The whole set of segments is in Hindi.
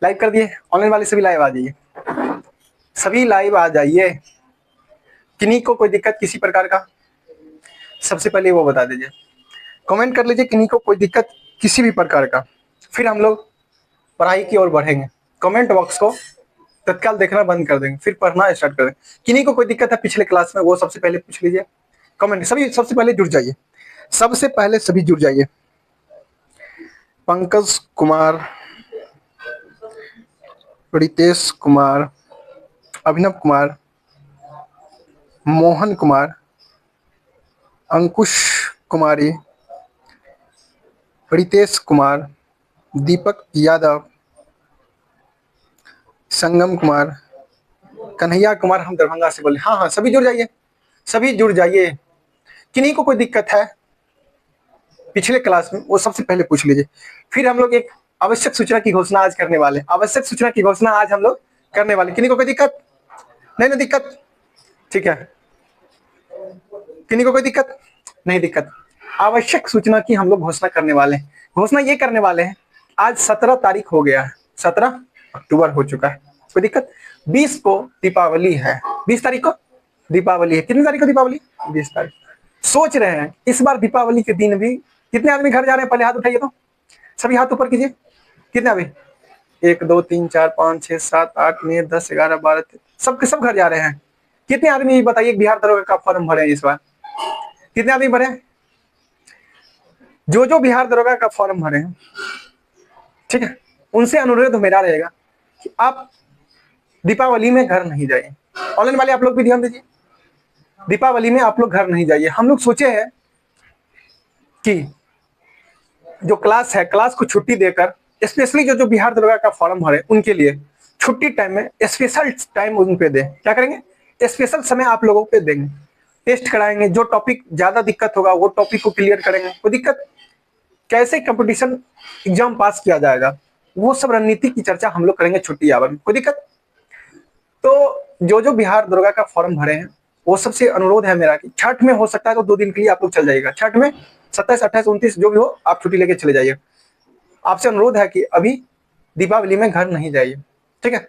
लाइव कर दिए, ऑनलाइन वाले सभी लाइव आ जाइए, सभी लाइव आ जाइए। किन्हीं को कोई दिक्कत किसी प्रकार का, सबसे पहले वो बता दीजिए, कमेंट कर लीजिए किन्हीं को कोई दिक्कत किसी भी प्रकार का, फिर हम लोग पढ़ाई की ओर बढ़ेंगे। कमेंट बॉक्स को तत्काल देखना बंद कर देंगे, फिर पढ़ना स्टार्ट कर देंगे। किन्हीं को कोई दिक्कत है पिछले क्लास में, वो सबसे पहले पूछ लीजिए। कमेंट सभी सबसे पहले जुड़ जाइए, सबसे पहले सभी जुड़ जाइए। पंकज कुमार, रितेश कुमार, अभिनव कुमार, मोहन कुमार, अंकुश कुमारी, रितेश कुमार, दीपक यादव, संगम कुमार, कन्हैया कुमार, हम दरभंगा से बोले। हाँ हाँ सभी जुड़ जाइए, सभी जुड़ जाइए। किन्हीं को कोई दिक्कत है पिछले क्लास में, वो सबसे पहले पूछ लीजिए। फिर हम लोग एक आवश्यक सूचना की घोषणा आज करने वाले, आवश्यक सूचना की घोषणा आज हम लोग करने वाले। किन्हीं को कोई दिक्कत नहीं? ना दिक्कत, ठीक है। किन्हीं को कोई दिक्कत नहीं? दिक्कत। आवश्यक सूचना की हम लोग घोषणा करने वाले हैं। घोषणा ये करने वाले हैं, आज 17 तारीख हो गया है, 17 अक्टूबर हो चुका है। कोई दिक्कत? 20 को दीपावली है, 20 तारीख को दीपावली है। कितनी तारीख को दीपावली? 20 तारीख। सोच रहे हैं इस बार दीपावली के दिन भी कितने आदमी घर जा रहे हैं? पहले हाथ उठाइए तो, सभी हाथ ऊपर कीजिए। कितने अभी? 1 2 3 4 5 6 7 8 9 10 11 12, सबके सब घर जा रहे हैं। कितने आदमी बताइए बिहार दरोगा का फॉर्म भरे इस बार? कितने आदमी भरे? जो बिहार दरोगा का फॉर्म भरे हैं, ठीक है, उनसे अनुरोध मेरा रहेगा कि आप दीपावली में घर नहीं जाइए। ऑनलाइन वाले आप लोग भी ध्यान दीजिए, दीपावली में आप लोग घर नहीं जाइए। हम लोग सोचे हैं कि जो क्लास है, क्लास को छुट्टी देकर स्पेशली जो बिहार दरोगा का फॉर्म भरे उनके लिए छुट्टी टाइम में स्पेशल टाइम उन पे दें। क्या करेंगे? स्पेशल समय आप लोगों पे देंगे, टेस्ट कराएंगे। जो टॉपिक ज्यादा दिक्कत होगा वो टॉपिक को क्लियर करेंगे। कोई दिक्कत? कैसे कंपटीशन एग्जाम पास किया जाएगा, वो सब रणनीति की चर्चा हम लोग करेंगे छुट्टी आवर में। कोई दिक्कत? तो जो बिहार दरोगा का फॉर्म भरे हैं वो सबसे अनुरोध है मेरा कि छठ में हो सकता है तो 2 दिन के लिए आप लोग चल जाइएगा। छठ में 27 28 29 जो भी हो आप छुट्टी लेके चले जाइए। आपसे अनुरोध है कि अभी दीपावली में घर नहीं जाइए, ठीक है।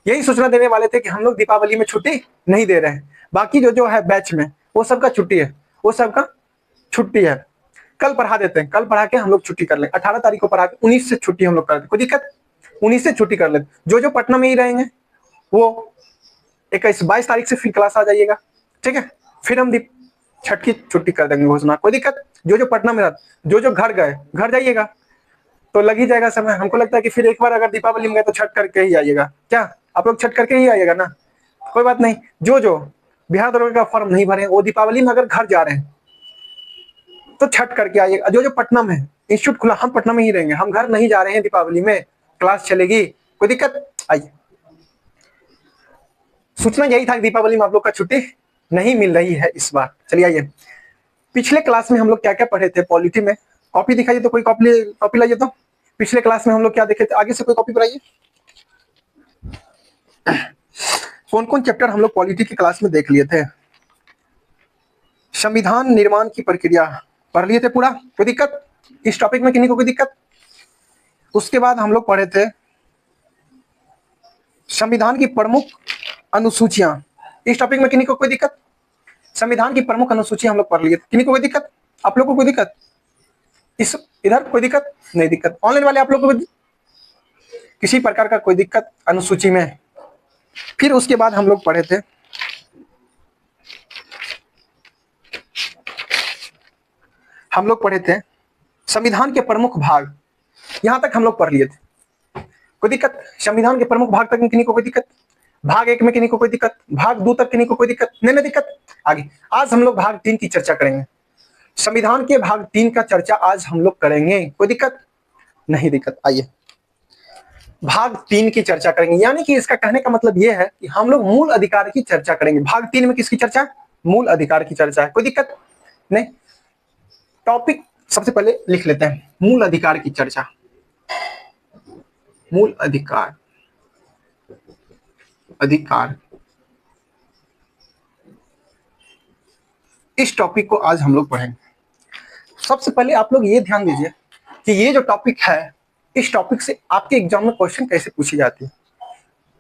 यही सूचना देने वाले थे कि हम लोग दीपावली में छुट्टी नहीं दे रहे हैं। बाकी जो है बैच में वो सबका छुट्टी है, वो सबका छुट्टी है। कल पढ़ा देते हैं, कल पढ़ा के हम लोग छुट्टी कर लें। 18 तारीख को पढ़ा के 19 से छुट्टी हम लोग कर दें। कोई दिक्कत? 19 से छुट्टी कर लेते। जो पटना में ही रहेंगे वो 21 22 तारीख से फिर क्लास आ जाइएगा, ठीक है। फिर हम छठ की छुट्टी कर देंगे घोषणा। कोई दिक्कत? जो पटना में रहते, जो घर गए घर जाइएगा तो लग ही जाएगा समय। हमको लगता है कि फिर एक बार अगर दीपावली में गए तो छठ करके ही आइएगा। क्या आप लोग छठ करके ही आइएगा ना? कोई बात नहीं। जो बिहार दरोगा का फॉर्म नहीं भरे वो दीपावली में अगर घर जा रहे हैं तो छठ करके आइएगा। जो पटना में है, इंस्टीट्यूट खुला, हम पटना में ही रहेंगे, हम घर नहीं जा रहे हैं दीपावली में, क्लास चलेगी। कोई दिक्कत? आइए, सूचना यही था कि दीपावली में आप लोग का छुट्टी नहीं मिल रही है इस बार। चलिए आइए, पिछले क्लास में हम लोग क्या क्या पढ़े थे पॉलिटी में। कॉपी दिखाइए तो, कोई कॉपी लाइए तो। पिछले क्लास में हम लोग क्या देखे थे? आगे से कोई कॉपी बनाइए। कौन कौन चैप्टर हम लोग पॉलिटी की क्लास में देख लिए थे? संविधान निर्माण की प्रक्रिया पढ़ लिए थे पूरा। कोई दिक्कत इस टॉपिक में? किन्हीं को कोई दिक्कत? उसके बाद हम लोग पढ़े थे संविधान की प्रमुख अनुसूचियां। इस टॉपिक में किन्हीं को कोई दिक्कत? संविधान की प्रमुख अनुसूचियां हम लोग पढ़ लिए। किन्हीं को कोई दिक्कत? आप लोगों को कोई दिक्कत? इस इधर कोई दिक्कत नहीं? दिक्कत ऑनलाइन वाले आप लोग को किसी प्रकार का कोई दिक्कत अनुसूची में? फिर उसके बाद हम लोग पढ़े थे संविधान के प्रमुख भाग। यहां तक हम लोग पढ़ लिए थे। कोई दिक्कत? संविधान के प्रमुख भाग तक में किन्हीं को कोई दिक्कत? भाग 1 में किन्हीं को कोई दिक्कत? भाग 2 तक किन्हीं को कोई दिक्कत नहीं? दिक्कत। आगे आज हम लोग भाग 3 की चर्चा करेंगे। संविधान के भाग 3 का चर्चा आज हम लोग करेंगे। कोई दिक्कत नहीं? दिक्कत। आइए भाग 3 की चर्चा करेंगे, यानी कि इसका कहने का मतलब यह है कि हम लोग मूल अधिकार की चर्चा करेंगे। भाग 3 में किसकी चर्चा? मूल अधिकार की चर्चा है। कोई दिक्कत नहीं? टॉपिक सबसे पहले लिख लेते हैं, मूल अधिकार की चर्चा। मूल अधिकार, अधिकार, इस टॉपिक को आज हम लोग पढ़ेंगे। सबसे पहले आप लोग ये ध्यान दीजिए कि ये जो टॉपिक है इस टॉपिक से आपके एग्जाम में क्वेश्चन कैसे पूछी जाती है।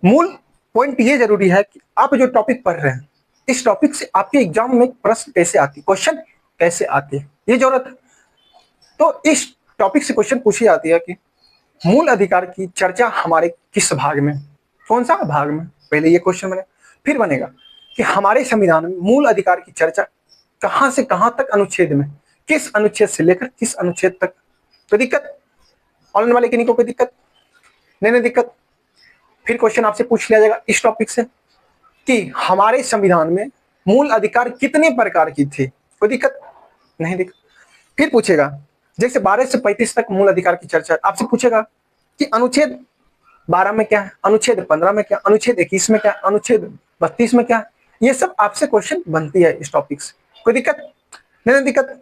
मूल पॉइंट ये जरूरी है कि आप जो टॉपिक पढ़ रहे हैं इस टॉपिक से आपके एग्जाम में प्रश्न कैसे आती, क्वेश्चन कैसे आते हैं, ये जरूरत है। तो इस टॉपिक से क्वेश्चन पूछी जाती है कि मूल अधिकार की चर्चा हमारे किस भाग में, कौन सा भाग में, पहले ये क्वेश्चन बने। फिर बनेगा कि हमारे संविधान में मूल अधिकार की चर्चा कहां से कहां तक अनुच्छेद में, किस अनुच्छेद से लेकर किस अनुच्छेद तक। तो दिक्कत ऑनलाइन वाले किन्हीं को कोई दिक्कत नहीं दिक्कत। फिर क्वेश्चन आपसे पूछ लिया जाएगा इस टॉपिक से कि हमारे संविधान में मूल अधिकार कितने प्रकार की थी, कोई दिक्कत नहीं दिक्कत। फिर पूछेगा जैसे 12 से 35 तक मूल अधिकार की चर्चा, आपसे पूछेगा कि अनुच्छेद 12 में क्या है, अनुच्छेद 15 में क्या, अनुच्छेद 21 में क्या, अनुच्छेद 32 में क्या। ये सब आपसे क्वेश्चन बनती है इस टॉपिक से, कोई दिक्कत नहीं दिक्कत।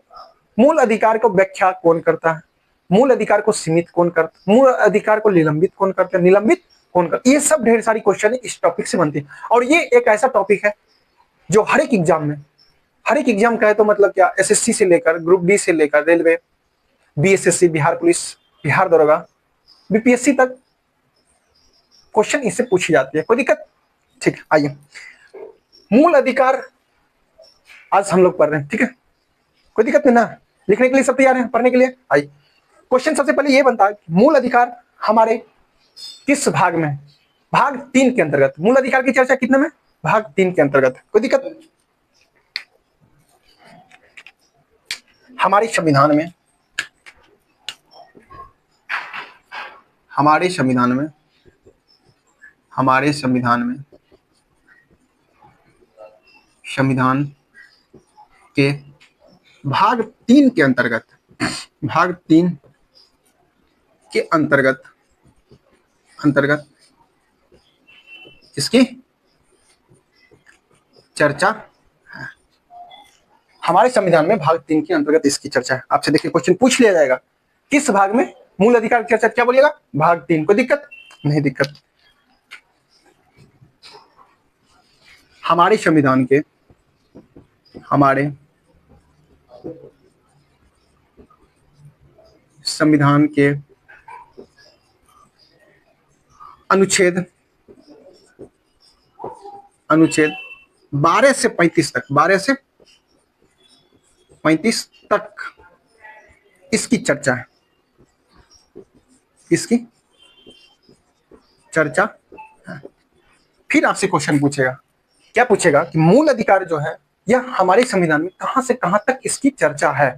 मूल अधिकार को व्याख्या कौन करता है, मूल अधिकार को सीमित कौन करता है, मूल अधिकार को निलंबित कौन करता है, निलंबित कौन करता है, ये सब ढेर सारी क्वेश्चन इस टॉपिक से बनती है। और ये एक ऐसा टॉपिक है जो हर एक एग्जाम में, हर एक एग्जाम का है तो मतलब क्या, एसएससी से लेकर ग्रुप डी से लेकर railway, BSSC, Bihar police, Bihar दरोगा, बीपीएससी तक क्वेश्चन इससे पूछी जाती है, कोई दिक्कत। ठीक, आइए मूल अधिकार आज हम लोग पढ़ रहे हैं, ठीक है, कोई दिक्कत नहीं ना, लिखने के लिए सब तैयार हैं, पढ़ने के लिए। आइए क्वेश्चन सबसे पहले ये बनता है कि मूल अधिकार हमारे किस भाग में, भाग 3 के अंतर्गत। मूल अधिकार की चर्चा कितने में, भाग 3 के अंतर्गत, कोई दिक्कत। हमारे संविधान में, हमारे संविधान में, हमारे संविधान में, संविधान के भाग 3 के अंतर्गत, भाग 3 के अंतर्गत इसकी चर्चा है। हमारे संविधान में भाग 3 के अंतर्गत इसकी चर्चा है। आपसे देखिए क्वेश्चन पूछ लिया जाएगा किस भाग में मूल अधिकार की चर्चा, क्या बोलिएगा, भाग 3, कोई दिक्कत नहीं दिक्कत। हमारे संविधान के, हमारे संविधान के अनुच्छेद 12 से 35 तक, 12 से 35 तक इसकी चर्चा है, इसकी चर्चा है। फिर आपसे क्वेश्चन पूछेगा, क्या पूछेगा कि मूल अधिकार जो है यह हमारे संविधान में कहां से कहां तक इसकी चर्चा है,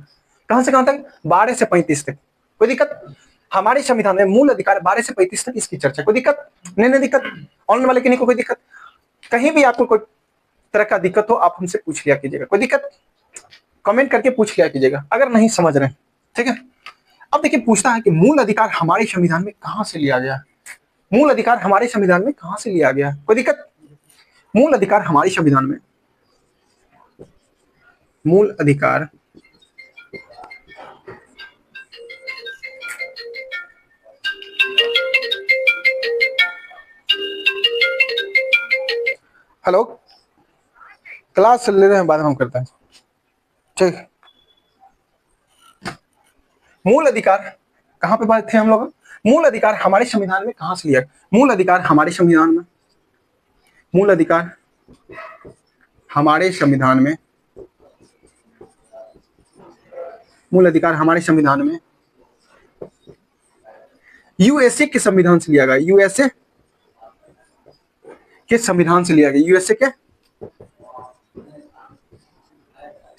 कहां से कहां तक, 12 से 35 तक, कोई दिक्कत। हमारे संविधान में मूल अधिकार 12 से 35 तक इसकी चर्चा, कोई दिक्कत नहीं दिक्कत। ऑनलाइन वाले के नहीं कोई दिक्कत, कहीं भी आपको कोई तरह का दिक्कत हो आप हमसे पूछ लिया कीजिएगा, कोई दिक्कत, कमेंट करके पूछ लिया कीजिएगा अगर नहीं समझ रहे हैं, ठीक है। अब देखिए पूछता है कि मूल अधिकार हमारे संविधान में कहां से लिया गया, मूल अधिकार हमारे संविधान में कहां से लिया गया, कोई दिक्कत। मूल अधिकार हमारे संविधान में, मूल अधिकार हेलो, क्लास ले रहे हैं, बाद में हम करते हैं, ठीक। मूल अधिकार कहां पे बात थे हम लोग, मूल अधिकार हमारे संविधान में कहां से लिया, मूल अधिकार हमारे संविधान में, मूल अधिकार हमारे संविधान में, मूल अधिकार हमारे संविधान में यूएसए के संविधान से लिया गया, यूएसए के संविधान से लिया गया, यूएसए के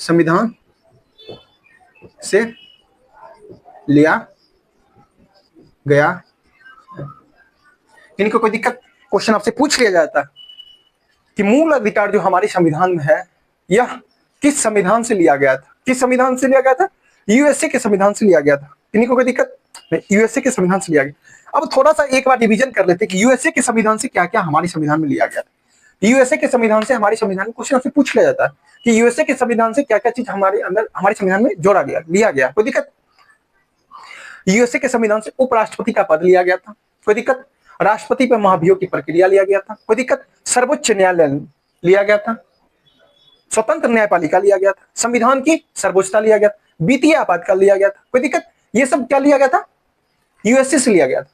संविधान से लिया गया। इनको कोई दिक्कत, क्वेश्चन आपसे पूछ लिया जाता है कि मूल अधिकार जो हमारे संविधान में है यह किस संविधान से लिया गया था, किस संविधान से लिया गया था, यूएसए के संविधान से लिया गया था। इनको कोई दिक्कत नहीं, यूएसए के संविधान से लिया गया। अब थोड़ा सा एक बार डिवीजन कर लेते कि यूएसए के संविधान से क्या क्या हमारे संविधान में लिया गया था। यूएसए के संविधान से हमारे संविधान में क्वेश्चन आपसे पूछ लिया जाता है कि यूएसए के संविधान से क्या क्या चीज हमारे अंदर, हमारे संविधान में जोड़ा गया, लिया गया, कोई दिक्कत। यूएसए के संविधान से उपराष्ट्रपति का पद लिया गया था, कोई दिक्कत। राष्ट्रपति पर महाभियोग की प्रक्रिया लिया गया था, कोई दिक्कत। सर्वोच्च न्यायालय लिया गया था, स्वतंत्र न्यायपालिका लिया गया था, संविधान की सर्वोच्चता लिया गया था, वित्तीय आपातकाल लिया गया था, कोई दिक्कत। ये सब क्या लिया गया था, यूएसए से लिया गया था।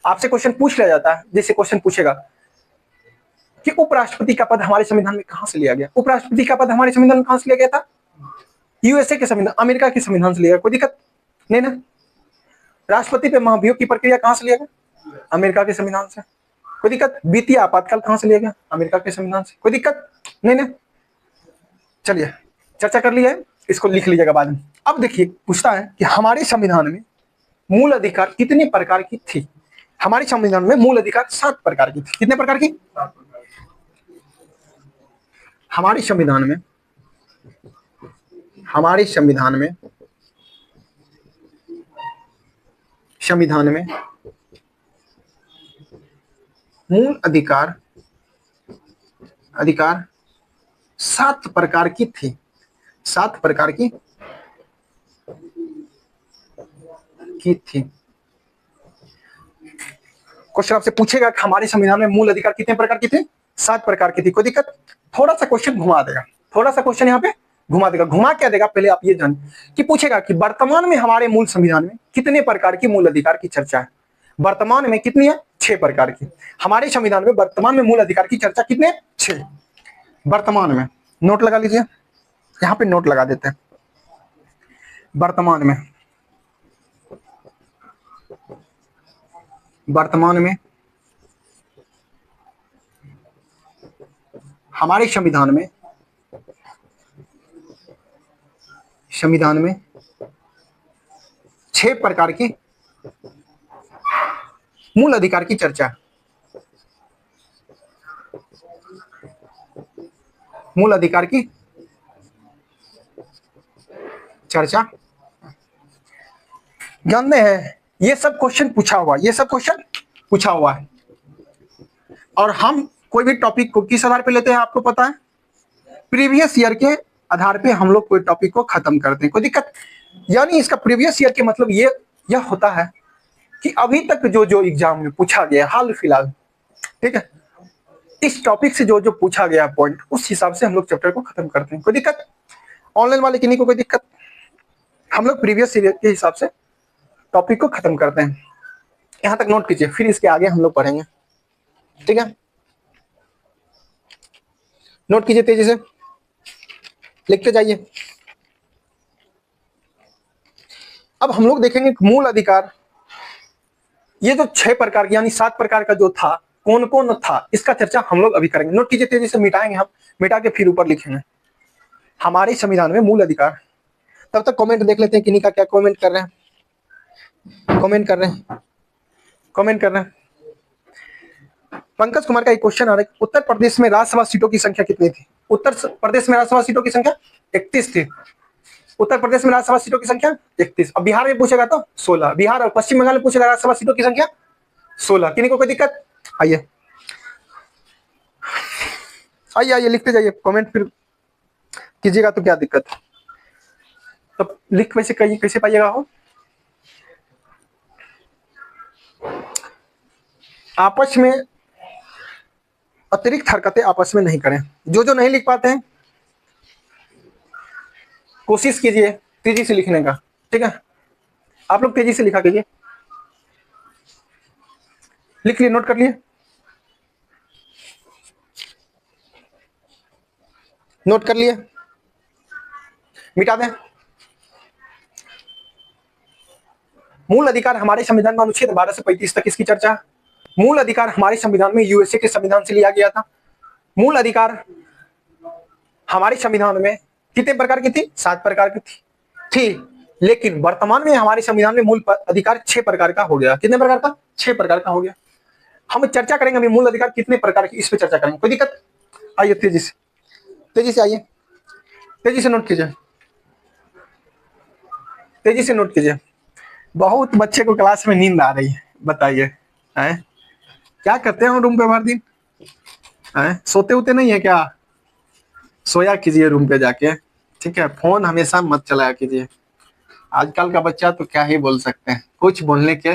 आपसे क्वेश्चन पूछ लिया जाता है, जैसे क्वेश्चन पूछेगा कि उपराष्ट्रपति का पद हमारे संविधान में कहां से लिया गया, उपराष्ट्रपति का पद हमारे संविधान में कहां से लिया गया था? यूएसए के संविधान, अमेरिका के संविधान से लिया गया, कोई दिक्कत नहीं ना। राष्ट्रपति पे महाभियोग की प्रक्रिया कहां से लिया गया? अमेरिका के संविधान से, कोई दिक्कत। वित्तीय आपातकाल कहां से लिया गया? अमेरिका के संविधान से, कोई दिक्कत नहीं ना। चलिए चर्चा कर लिया है, इसको लिख लीजिएगा बाद में। अब देखिए पूछता है कि हमारे संविधान में मूल अधिकार कितने प्रकार की थी? हमारे संविधान में मूल अधिकार 7 प्रकार की थी। कितने प्रकार की? हमारे संविधान में मूल अधिकार 7 प्रकार की थी। 7 प्रकार की थी। क्वेश्चन आपसे पूछेगा कि हमारे संविधान में मूल अधिकार कितने प्रकार की थे? 7 प्रकार की थी, कोई दिक्कत। थोड़ा सा क्वेश्चन घुमा देगा, थोड़ा सा क्वेश्चन यहाँ पे घुमा देगा। घुमा क्या देगा पहले आप ये जान कि पूछेगा कि वर्तमान में हमारे मूल संविधान में कितने प्रकार की मूल अधिकार की चर्चा है? वर्तमान में कितनी है? 6 प्रकार की। हमारे संविधान में वर्तमान में मूल अधिकार की चर्चा कितने? 6 वर्तमान में। नोट लगा लीजिए, यहां पे नोट लगा देते हैं। वर्तमान में हमारे संविधान में 6 प्रकार की मूल अधिकार की चर्चा। मूल अधिकार की चर्चा जानते हैं, ये सब क्वेश्चन पूछा हुआ है। और हम कोई भी टॉपिक को किस आधार पे लेते हैं आपको पता है? प्रीवियस ईयर के आधार पे हम लोग कोई टॉपिक को खत्म करते हैं, कोई दिक्कत। यानी इसका प्रीवियस ईयर के मतलब यह होता है कि अभी तक जो एग्जाम में पूछा गया हाल फिलहाल, ठीक है, इस टॉपिक से जो पूछा गया पॉइंट, उस हिसाब से हम लोग चैप्टर को खत्म करते हैं, कोई दिक्कत। ऑनलाइन वाले किन्हीं को कोई दिक्कत? हम लोग प्रीवियस ईयर के हिसाब से टॉपिक को खत्म करते हैं। यहां तक नोट कीजिए, फिर इसके आगे हम लोग पढ़ेंगे, ठीक है। नोट कीजिए, तेजी से लिखते जाइए। अब हम लोग देखेंगे मूल अधिकार, ये जो 6 प्रकार की यानी 7 प्रकार का जो था, कौन कौन था, इसका चर्चा हम लोग अभी करेंगे। नोट कीजिए, तेजी से मिटाएंगे हम, मिटा के फिर ऊपर लिखेंगे हमारे संविधान में मूल अधिकार। तब तक कमेंट देख लेते हैं किन्हीं का क्या कमेंट कर रहे हैं। पंकज कुमार का एक क्वेश्चन आ रहा है, उत्तर प्रदेश में राज्यसभा सीटों की संख्या कितनी थी? उत्तर प्रदेश में राज्यसभा सीटों की संख्या 31 थी। उत्तर प्रदेश में राज्यसभा सीटों की संख्या 31। अब बिहार में पूछेगा तो 16। बिहार और पश्चिम बंगाल में पूछेगा राज्यसभा सीटों की संख्या 16। किन्हीं को कोई दिक्कत? आइए लिखते जाइए, कमेंट फिर कीजिएगा तो क्या दिक्कत है। तो लिख कैसे पाइएगा हो? आपस में अतिरिक्त हरकतें आपस में नहीं करें। जो नहीं लिख पाते हैं कोशिश कीजिए तेजी से लिखने का, ठीक है। आप लोग तेजी से लिखा कीजिए। लिख लिए, नोट कर लिए, नोट कर लिए, मिटा दें। मूल अधिकार हमारे संविधान में अनुच्छेद 12 से 35 तक इसकी चर्चा। मूल अधिकार हमारे संविधान में यूएसए के संविधान से लिया गया था। मूल अधिकार हमारे संविधान में कितने प्रकार की थी? 7 प्रकार की थी। लेकिन वर्तमान में हमारे संविधान में मूल अधिकार 6 प्रकार का हो गया। कितने प्रकार का? 6 प्रकार का हो गया। हम चर्चा करेंगे अभी मूल अधिकार कितने प्रकार की, इस पे चर्चा करेंगे, कोई दिक्कत? आइए तेजी से आइए, तेजी से नोट कीजिए, तेजी से नोट कीजिए। बहुत बच्चे को क्लास में नींद आ रही है, बताइए क्या करते हैं रूम पे भर दिन? सोते होते नहीं है क्या? सोया कीजिए रूम पे जाके, ठीक है। फोन हमेशा मत चलाया कीजिए। आजकल का बच्चा तो क्या ही बोल सकते हैं, कुछ बोलने के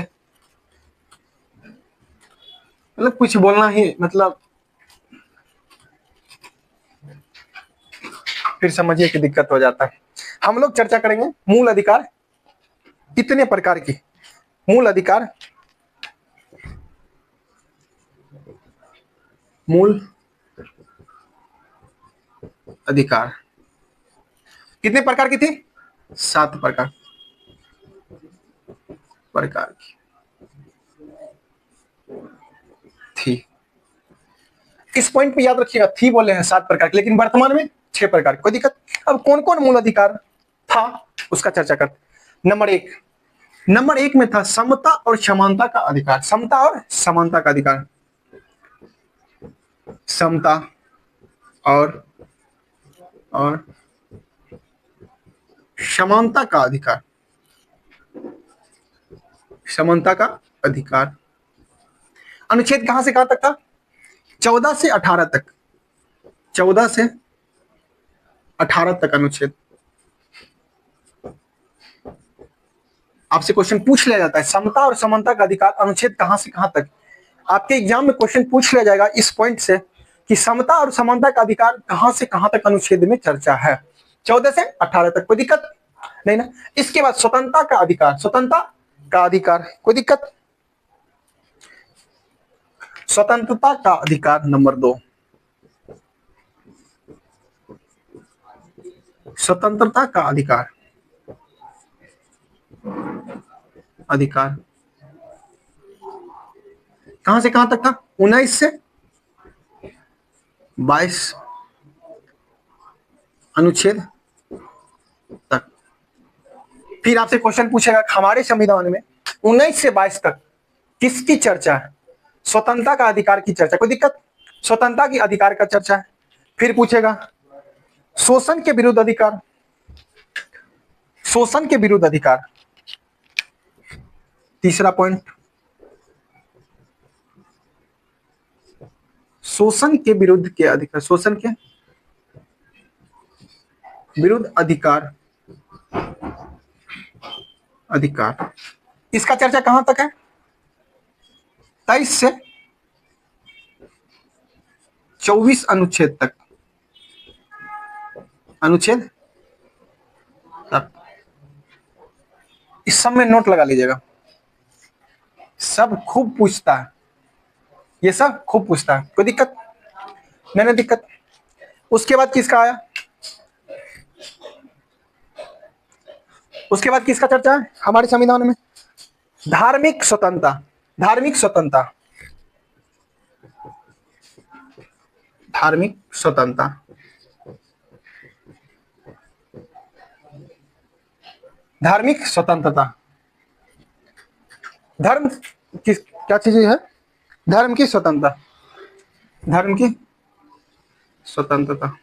मतलब कुछ बोलना ही मतलब फिर समझिए कि दिक्कत हो जाता है। हम लोग चर्चा करेंगे मूल अधिकार कितने प्रकार की। मूल अधिकार, मूल अधिकार कितने प्रकार की थी? 7 प्रकार की थी। इस पॉइंट पे याद रखिएगा, थी बोले हैं 7 प्रकार की, लेकिन वर्तमान में 6 प्रकार की। कोई दिक्कत? अब कौन कौन मूल अधिकार था उसका चर्चा करते। नंबर एक में था समता और समानता का अधिकार। समता और समानता का अधिकार, समता और समानता का अधिकार, समानता का अधिकार। अनुच्छेद कहां से कहां तक था? 14 से 18 तक, 14 से 18 तक अनुच्छेद। आपसे क्वेश्चन पूछ लिया जाता है समता और समानता का अधिकार अनुच्छेद कहां से कहां तक। आपके एग्जाम में क्वेश्चन पूछ लिया जाएगा इस पॉइंट से कि समता और समानता का अधिकार कहां से कहां तक अनुच्छेद में चर्चा है। 14 से 18 तक, कोई दिक्कत नहीं ना। इसके बाद स्वतंत्रता का अधिकार, स्वतंत्रता का अधिकार, कोई दिक्कत? स्वतंत्रता का अधिकार नंबर 2, स्वतंत्रता का अधिकार, अधिकार कहां से कहां तक था? 19 से 22 अनुच्छेद तक। फिर आपसे क्वेश्चन पूछेगा हमारे संविधान में 19 से 22 तक किसकी चर्चा है? स्वतंत्रता का अधिकार की चर्चा, कोई दिक्कत? स्वतंत्रता की अधिकार का चर्चा है। फिर पूछेगा शोषण के विरुद्ध अधिकार, शोषण के विरुद्ध अधिकार, तीसरा पॉइंट, शोषण के विरुद्ध के अधिकार, शोषण के विरुद्ध अधिकार, अधिकार। इसका चर्चा कहां तक है? 23 से 24 अनुच्छेद तक, अनुच्छेद तक। इस सब में नोट लगा लीजिएगा, सब खूब पूछता है, ये सब खूब पूछता है, कोई दिक्कत नहीं ना? दिक्कत। उसके बाद किसका आया? उसके बाद किसका चर्चा है हमारे संविधान में? धार्मिक स्वतंत्रता, धार्मिक स्वतंत्रता, धार्मिक स्वतंत्रता, धार्मिक स्वतंत्रता। धर्म किस क्या चीज है? धर्म की स्वतंत्रता, धर्म की स्वतंत्रता,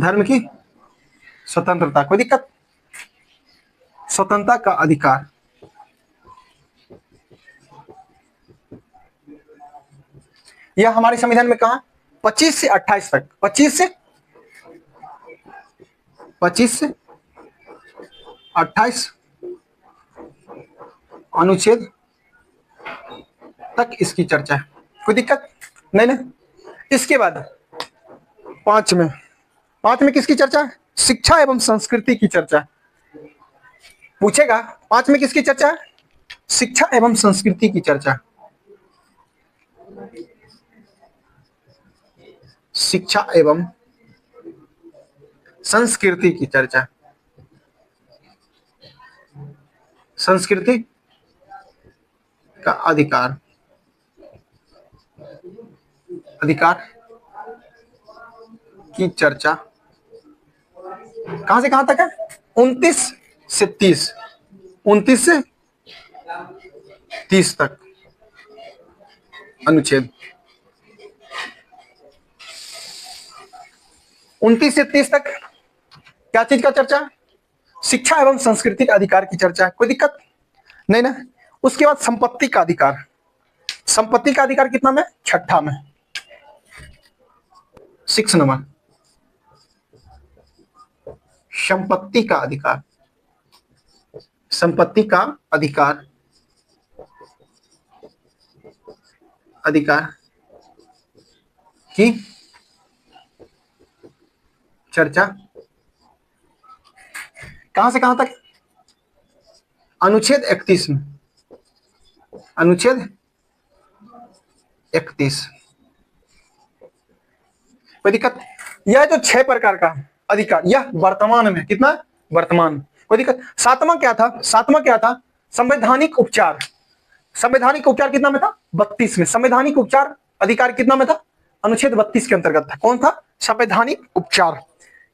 धर्म की स्वतंत्रता, कोई दिक्कत? स्वतंत्रता का अधिकार, यह हमारे संविधान में कहा 25 से 28 तक, 25 से 28 अनुच्छेद तक इसकी चर्चा है, कोई दिक्कत नहीं ना। इसके बाद 5 में, 5 में किसकी चर्चा है? शिक्षा एवं संस्कृति की चर्चा पूछेगा। 5 में किसकी चर्चा है? शिक्षा एवं संस्कृति की चर्चा, शिक्षा एवं संस्कृति की चर्चा, संस्कृति का अधिकार, अधिकार की चर्चा कहां से कहां तक है? 29 से 30, 29 से 30 तक अनुच्छेद, 29 से 30 तक क्या चीज का चर्चा? शिक्षा एवं सांस्कृतिक अधिकार की चर्चा, कोई दिक्कत नहीं ना। उसके बाद संपत्ति का अधिकार, संपत्ति का अधिकार कितना में? 6 में, 6 नंबर, संपत्ति का अधिकार, संपत्ति का अधिकार, अधिकार की चर्चा कहां से कहां तक? अनुच्छेद 31 में, अनुच्छेद 31, कोई दिक्कत? यह जो 6 प्रकार का अधिकार, यह वर्तमान में कितना? वर्तमान, कोई दिक्कत? सातवां क्या था? सातवां क्या था? संवैधानिक उपचार। संवैधानिक उपचार कितना में था? 32 में। संवैधानिक उपचार अधिकार कितना में था? अनुच्छेद 32 के अंतर्गत था। कौन था? संवैधानिक उपचार।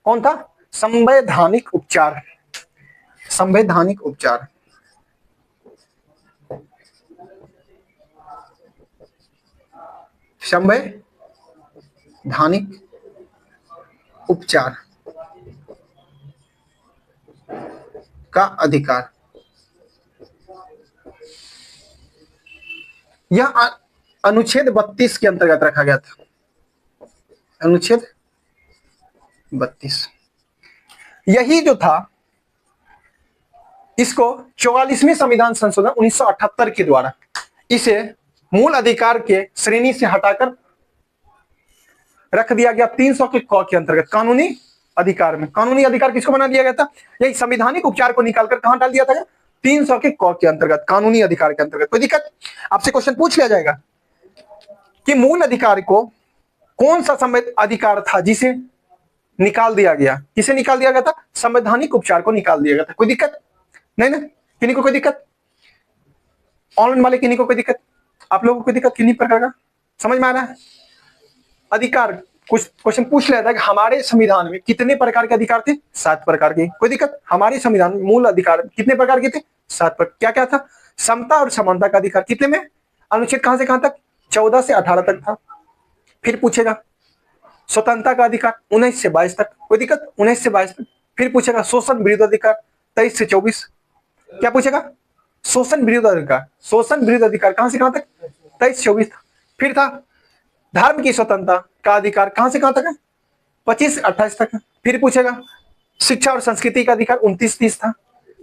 कौन था? संवैधानिक उपचार। संवैधानिक उपचार, संवैधानिक उपचार का अधिकार, यह अनुच्छेद 32 के अंतर्गत रखा गया था। अनुच्छेद 32 यही जो था, इसको 44वें संविधान संशोधन 1978 के द्वारा इसे मूल अधिकार के श्रेणी से हटाकर रख दिया गया 300 के क के अंतर्गत कानूनी अधिकार में। कानूनी अधिकार किसको बना दिया गया था? यही संवैधानिक उपचार को निकालकर कहां डाल दिया था? 300 के क के अंतर्गत, कानूनी अधिकार के अंतर्गत। कोई दिक्कत? आपसे क्वेश्चन पूछ लिया जाएगा कि मूल अधिकार को कौन सा संवैधानिक अधिकार था जिसे निकाल दिया गया? किसे निकाल दिया गया था? संवैधानिक उपचार को निकाल दिया गया था। कोई दिक्कत नहीं ना? किन्हीं को कोई दिक्कत? ऑनलाइन वाले किन्हीं को कोई दिक्कत? आप लोगों को कोई दिक्कत किन्हीं प्रकार का? समझ में आ रहा है? अधिकार, कुछ क्वेश्चन पूछ लिया था कि हमारे संविधान में कितने प्रकार के अधिकार थे? 7 प्रकार के। कोई दिक्कत? हमारे संविधान में मूल अधिकार कितने प्रकार के थे? 7 प्रकार। क्या क्या था? समता और समानता का अधिकार कितने में? अनुच्छेद कहां से कहां तक? 14 से 18 तक था। फिर पूछेगा स्वतंत्रता का अधिकार 19 से 22 तक। कोई दिक्कत? 19 से 22 तक। फिर पूछेगा शोषण विरोध अधिकार 23 से 24। क्या पूछेगा? शोषण विरोध अधिकार। शोषण विरोध अधिकार कहां से कहां तक? 23 से 24 था। फिर था धर्म की स्वतंत्रता का अधिकार, कहां से कहां तक है? 25 से 28 तक है। फिर पूछेगा शिक्षा और संस्कृति का अधिकार 29-30 था।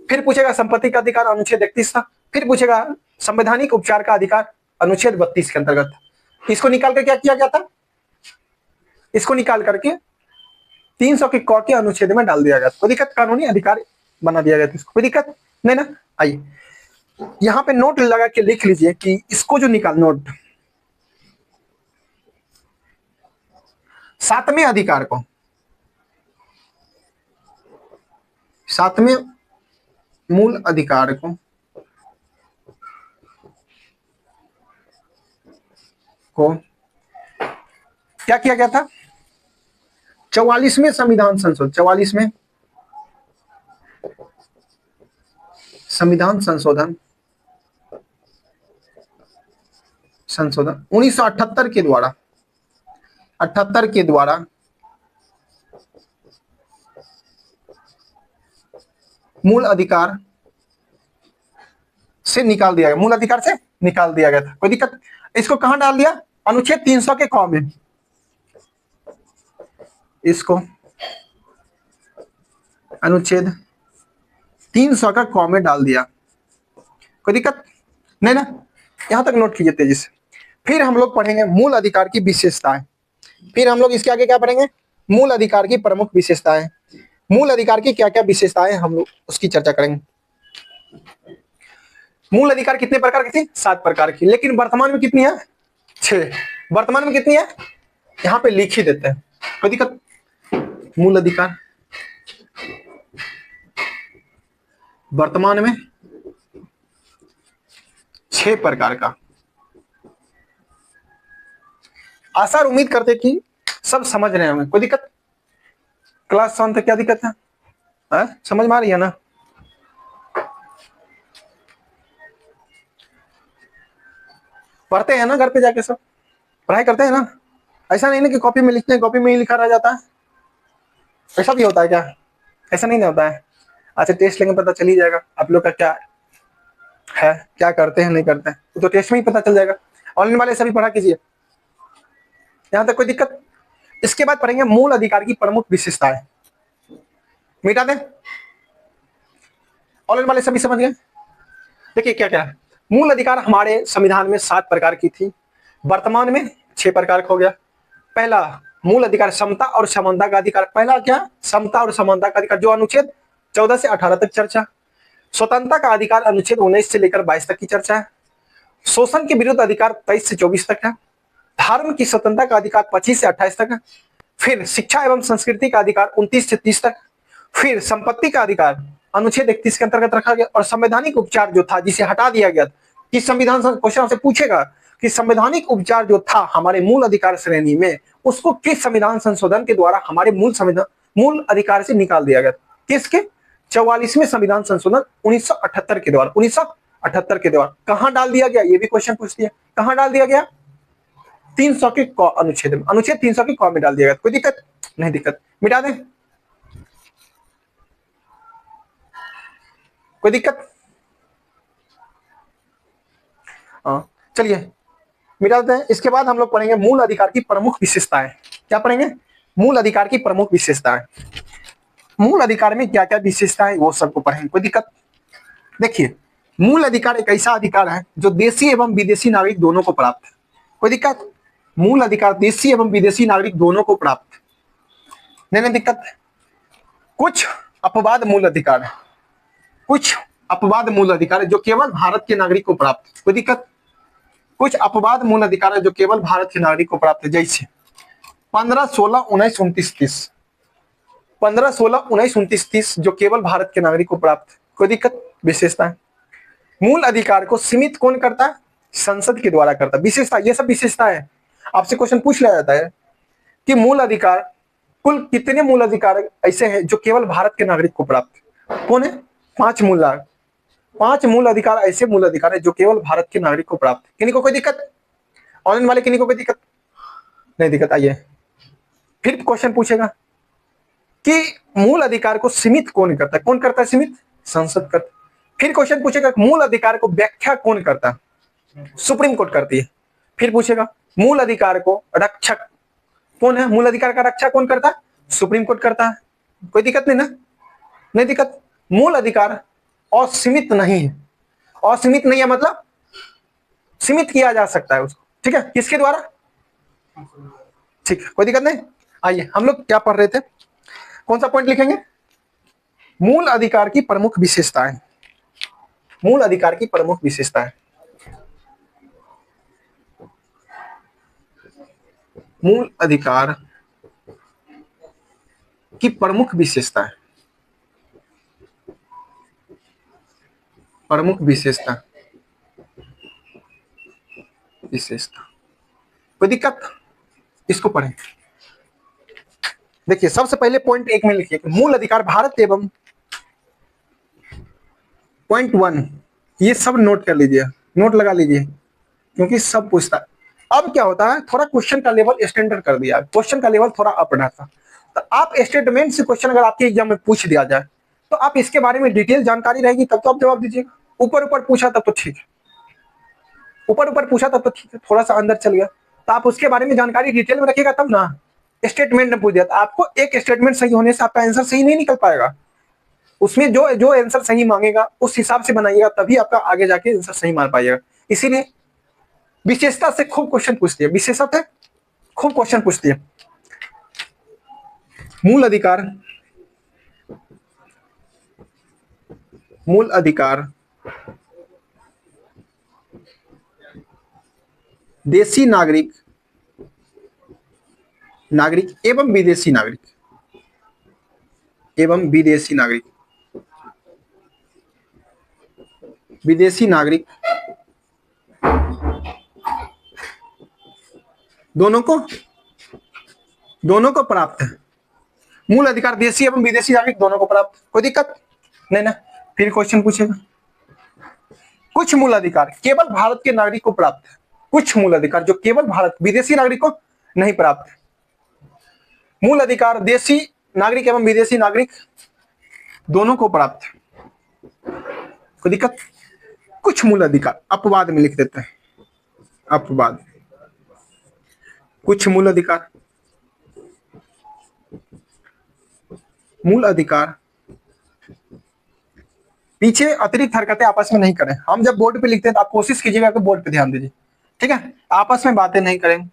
फिर पूछेगा संपत्ति का अधिकार अनुच्छेद 31 था। फिर पूछेगा संवैधानिक उपचार का अधिकार अनुच्छेद 32 के अंतर्गत था। इसको निकाल कर क्या किया गया था? इसको निकाल करके 300 के क के अनुच्छेद में डाल दिया गया। कोई दिक्कत? कानूनी अधिकार बना दिया गया था इसको। कोई दिक्कत नहीं ना? आइए यहां पे नोट लगा के लिख लीजिए कि इसको जो निकाल नोट, 7वें अधिकार को, 7वें मूल अधिकार को क्या किया गया था? 44वें संविधान संशोधन, 44वें संविधान संशोधन 1978 के द्वारा, 78 के द्वारा मूल अधिकार से निकाल दिया गया। मूल अधिकार से निकाल दिया गया था। कोई दिक्कत? इसको कहां डाल दिया? अनुच्छेद 300 के क में। इसको अनुच्छेद 300 का क में डाल दिया। कोई दिक्कत नहीं ना? यहां तक नोट कीजिए तेजी से। फिर हम लोग पढ़ेंगे मूल अधिकार की विशेषताएं। फिर हम लोग इसके आगे क्या पढ़ेंगे? मूल अधिकार की प्रमुख विशेषताएं। मूल अधिकार की क्या क्या विशेषताएं हम लोग उसकी चर्चा करेंगे। मूल अधिकार कितने प्रकार की थी? 7 प्रकार की। लेकिन वर्तमान में कितनी है? 6। वर्तमान में कितनी है? यहां पे लिख ही देते हैं। कोई दिक्कत? मूल अधिकार वर्तमान में 6 प्रकार का। आशा और उम्मीद करते कि सब समझ रहे होंगे। कोई दिक्कत? क्लास 7 तक क्या दिक्कत है? समझ में आ रही है ना? पढ़ते हैं ना घर पे जाके? सब पढ़ाई करते हैं ना? ऐसा नहीं ना कि कॉपी में लिखते हैं, कॉपी में ही लिखा रह जाता है। ऐसा भी होता है क्या? ऐसा नहीं ना होता है। अच्छा टेस्ट लेंगे पता चल ही जाएगा आप लोग का क्या है, क्या करते हैं नहीं करते हैं, तो टेस्ट में ही पता चल जाएगा। ऑनलाइन वाले सभी पढ़ा कीजिए, यहां तक कोई दिक्कत? इसके बाद पढ़ेंगे मूल अधिकार की प्रमुख विशेषताएं। मिटा दें? ऑनलाइन वाले सभी समझ गए? देखिए क्या क्या है। मूल अधिकार हमारे संविधान में 7 प्रकार की थी, वर्तमान में 6 प्रकार का हो गया। पहला मूल अधिकार समता और समानता का अधिकार। पहला क्या? समता और समानता का अधिकार, जो अनुच्छेद 14 से 18 तक चर्चा। स्वतंत्रता का अधिकार अनुच्छेद 19 से लेकर 22 तक की चर्चा है। शोषण के विरुद्ध अधिकार 23 से 24 तक है। धर्म की स्वतंत्रता का अधिकार 25 से 28 तक है। फिर शिक्षा एवं संस्कृति का अधिकार 29 से 30 तक। फिर संपत्ति का अधिकार अनुच्छेद 31 के अंतर्गत रखा गया। और संवैधानिक उपचार जो था जिसे हटा दिया गया, कि संविधान क्वेश्चन से पूछेगा कि संवैधानिक उपचार जो था हमारे मूल अधिकार श्रेणी में, उसको किस संविधान संशोधन के द्वारा हमारे मूल अधिकार से निकाल दिया गया? किसके? 44वें संविधान संशोधन 1978 के द्वारा। 1978 के द्वारा कहां डाल दिया गया? ये भी क्वेश्चन पूछती है, कहां डाल दिया गया? 300 के अनुच्छेद में, अनुच्छेद 300 के में डाल दिया गया। कोई दिक्कत नहीं? दिक्कत मिटा दें, कोई दिक्कत? चलिए मिटा देते हैं। इसके बाद हम लोग पढ़ेंगे मूल अधिकार की प्रमुख विशेषताएं। क्या पढ़ेंगे? मूल अधिकार की प्रमुख विशेषताएं। मूल अधिकार में क्या क्या विशेषताएं वो सबको पढ़ेंगे, कोई दिक्कत? देखिए, मूल अधिकार एक ऐसा अधिकार है जो देशी एवं विदेशी नागरिक दोनों को प्राप्त है। कोई दिक्कत? मूल अधिकार देशी एवं विदेशी नागरिक दोनों को प्राप्त, नहीं दिक्कत? कुछ अपवाद मूल अधिकार है, कुछ अपवाद मूल अधिकार है जो केवल भारत के नागरिक को प्राप्त है। कोई दिक्कत? कुछ अपवाद मूल अधिकार है जो केवल भारत के नागरिक को प्राप्त है, जैसे 15, 16, 19, 29, 30। 15, 16, 19, 29, 30 जो केवल भारत के नागरिक को प्राप्त है। कोई दिक्कत? विशेषता है। मूल अधिकार को सीमित कौन करता है? संसद के द्वारा करता है। विशेषता, ये सब विशेषता है। आपसे क्वेश्चन पूछ लिया जाता है कि मूल अधिकार, कुल कितने मूल अधिकार ऐसे हैं जो केवल भारत के नागरिक को प्राप्त है? कौन है? 5 मूल अधिकार ऐसे मूल अधिकार है जो केवल भारत के नागरिक को प्राप्त है। किन्हीं को कोई दिक्कत? ऑनलाइन वाले किन्हीं को कोई दिक्कत? नहीं दिक्कत? आइए फिर क्वेश्चन पूछेगा कि मूल अधिकार को सीमित कौन करता है? कौन करता है सीमित? संसद करता है। फिर क्वेश्चन पूछेगा मूल अधिकार को व्याख्या कौन करता है? सुप्रीम कोर्ट करती है। फिर पूछेगा मूल अधिकार को रक्षक कौन है? मूल अधिकार का रक्षा कौन करता है? सुप्रीम कोर्ट करता है। कोई दिक्कत नहीं ना? नहीं दिक्कत? मूल अधिकार असीमित नहीं है। असीमित नहीं है मतलब सीमित किया जा सकता है उसको, ठीक है? किसके द्वारा? ठीक है, कोई दिक्कत नहीं। आइए हम लोग क्या पढ़ रहे थे, कौन सा पॉइंट लिखेंगे? मूल अधिकार की प्रमुख विशेषताएं। मूल अधिकार की प्रमुख विशेषताएं। मूल अधिकार की प्रमुख विशेषताएं। प्रमुख विशेषता, विशेषता। कोई दिक्कत? इसको पढ़ें। देखिए सबसे पहले पॉइंट 1 में लिखिए मूल अधिकार भारत एवं, पॉइंट 1 ये सब नोट कर लीजिए, नोट लगा लीजिए क्योंकि सब पूछता है। अब क्या होता है, थोड़ा क्वेश्चन का लेवल स्टैंडर्ड कर दिया, क्वेश्चन का लेवल थोड़ा अप रहता। तो आप स्टेटमेंट से क्वेश्चन अगर आपके एग्जाम में पूछ दिया जाए तो आप इसके बारे में डिटेल जानकारी रहेगी तब तो आप जवाब दीजिएगा। ऊपर ऊपर पूछा तब तो ठीक है, ऊपर ऊपर पूछा तब तो ठीक है, थोड़ा सा अंदर चल गया तो आप उसके बारे में जानकारी डिटेल में रखिएगा तब ना। स्टेटमेंट में पूछ दिया तो आपको एक स्टेटमेंट सही होने से आपका आंसर सही नहीं निकल पाएगा। उसमें जो जो आंसर सही मांगेगा उस हिसाब से बनाइएगा तभी आपका आगे जाके आंसर सही मार पाइएगा। इसीलिए विशेषता से खूब क्वेश्चन पूछती है, विशेषता से खूब क्वेश्चन पूछती है। मूल अधिकार, मूल अधिकार देशी नागरिक, नागरिक एवं विदेशी नागरिक, एवं विदेशी नागरिक, विदेशी नागरिक दोनों को प्राप्त है। मूल अधिकार देशी एवं विदेशी नागरिक दोनों को प्राप्त, कोई दिक्कत नहीं ना? फिर क्वेश्चन पूछेगा कुछ मूल अधिकार केवल भारत के नागरिक को प्राप्त है, कुछ मूल अधिकार जो केवल भारत, विदेशी नागरिक को नहीं प्राप्त है। मूल अधिकार देशी नागरिक एवं विदेशी नागरिक दोनों को प्राप्त है, कोई दिक्कत? कुछ मूल अधिकार अपवाद में लिख देते हैं, अपवाद। कुछ मूल अधिकार, मूल अधिकार पीछे अतिरिक्त हरकतें आपस में नहीं करें। हम जब बोर्ड पे लिखते हैं तो आप कोशिश कीजिएगा कि बोर्ड पे ध्यान दीजिए, ठीक है? आपस में बातें नहीं करें,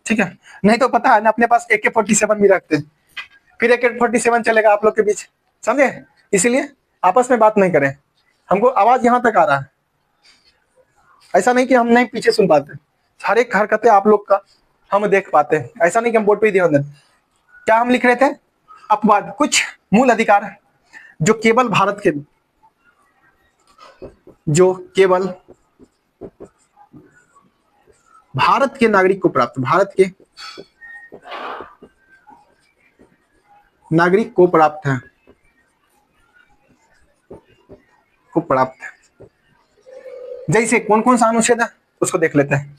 ठीक है? नहीं तो पता है ना अपने पास AK-47 भी रखते हैं, फिर AK-47 चलेगा आप लोग के बीच, समझे? इसीलिए आपस में बात नहीं करें। हमको आवाज यहां तक आ रहा है, ऐसा नहीं कि हम नहीं पीछे सुन पाते, हर एक हरकतें आप लोग का हम देख पाते हैं, ऐसा नहीं कि हम बोर्ड पे ही ध्यान दें। क्या हम लिख रहे थे? अपवाद, कुछ मूल अधिकार जो केवल भारत के नागरिक को प्राप्त, भारत के नागरिक को प्राप्त है, को प्राप्त है। जैसे कौन कौन सा अनुच्छेद है उसको देख लेते हैं।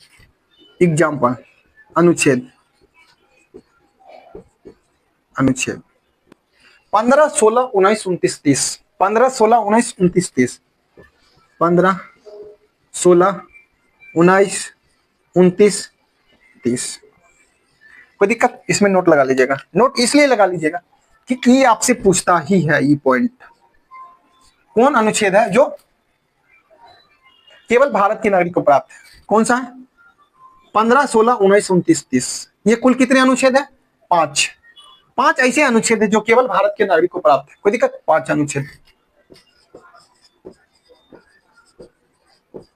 एग्जाम्पल, अनुच्छेद 15, 16, 19, 29, 30, 15, 16, 19, 29, 30, 15, 16, 19, 29, 30। कोई दिक्कत? इसमें नोट लगा लीजिएगा। नोट इसलिए लगा लीजिएगा कि ये आपसे पूछता ही है ये पॉइंट। कौन अनुच्छेद है जो केवल भारत के नागरिक को प्राप्त है? कौन सा है? 15, 16, 19, 29, 30। ये कुल कितने अनुच्छेद है? 5। 5 ऐसे अनुच्छेद है जो केवल भारत के नागरिक को प्राप्त है। कोई दिक्कत? 5 अनुच्छेद,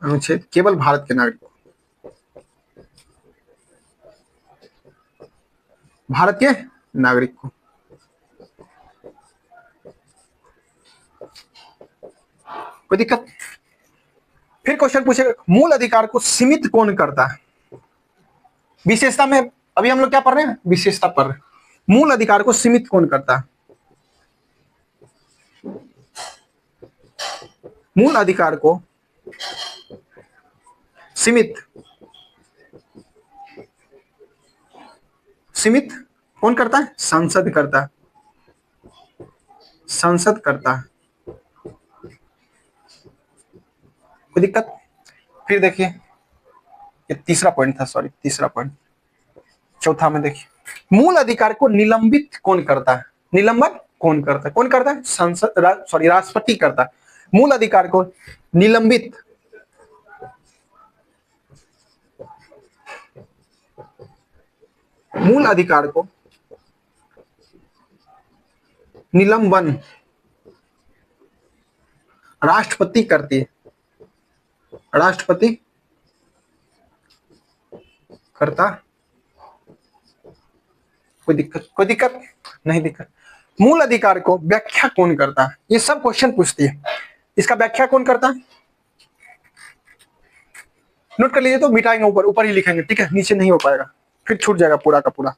अनुच्छेद केवल भारत के नागरिक, भारत के नागरिक को। कोई दिक्कत? फिर क्वेश्चन पूछेगा, मूल अधिकार को सीमित कौन करता है? विशेषता में अभी हम लोग क्या पढ़ रहे हैं? विशेषता पढ़ रहे हैं। मूल अधिकार को सीमित कौन करता है? मूल अधिकार को सीमित कौन करता है? संसद करता है, संसद करता है। कोई दिक्कत? फिर देखिए, ये तीसरा पॉइंट था, सॉरी तीसरा पॉइंट, चौथा में देखिए, मूल अधिकार को निलंबित कौन करता है? निलंबन कौन करता है? कौन करता है? संसद, सॉरी राष्ट्रपति करता है। मूल अधिकार को निलंबित मूल अधिकार को निलंबन राष्ट्रपति करती है, राष्ट्रपति करता। कोई दिक्कत? कोई दिक्कत नहीं दिक्कत। मूल अधिकार को व्याख्या कौन करता है? ये सब क्वेश्चन पूछती है, इसका व्याख्या कौन करता है? नोट कर लीजिए, तो मिटाएंगे, ऊपर ऊपर ही लिखेंगे, ठीक है? नीचे नहीं हो पाएगा, फिर छूट जाएगा पूरा का पूरा।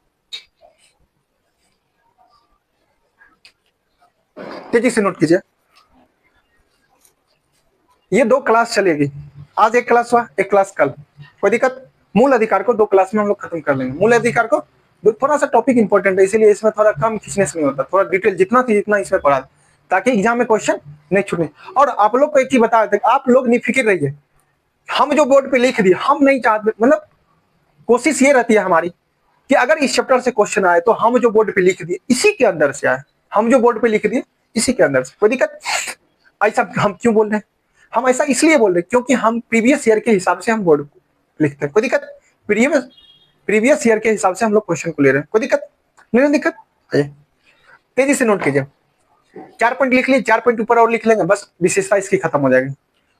तेजी से नोट कीजिए, ये 2 क्लास चलेगी, आज एक क्लास हुआ, एक क्लास कल। कोई दिक्कत? मूल अधिकार को 2 क्लास में हम लोग खत्म कर लेंगे। मूल अधिकार को थोड़ा सा टॉपिक इंपॉर्टेंट है, इसीलिए इसमें थोड़ा कम खींचने से नहीं होता, थोड़ा डिटेल जितना थी जितना इसमें पढ़ा, ताकि एग्जाम में क्वेश्चन नहीं छूटे। और आप लोग को एक चीज बता देते, आप लोग निफिक्र रहिए, हम जो बोर्ड पे लिख दिए, हम नहीं चाहते, मतलब कोशिश ये रहती है हमारी कि अगर इस चैप्टर से क्वेश्चन आए तो हम जो बोर्ड पे लिख दिए इसी के अंदर से आए, हम जो बोर्ड पे लिख दिए इसी के अंदर से। कोई दिक्कत? ऐसा हम क्यों बोल रहे हैं? हम ऐसा इसलिए बोल रहे हैं क्योंकि हम प्रीवियस ईयर के हिसाब से हम बोर्ड लिखते हैं। कोई दिक्कत? प्रीवियस ईयर के हिसाब से हम लोग क्वेश्चन को ले रहे हैं। कोई दिक्कत? नहीं दिक्कत? तेजी से नोट कीजिए, 4 पॉइंट लिख लिए, 4 पॉइंट ऊपर और लिख लेंगे, बस विशेषता इसकी खत्म हो जाएगी।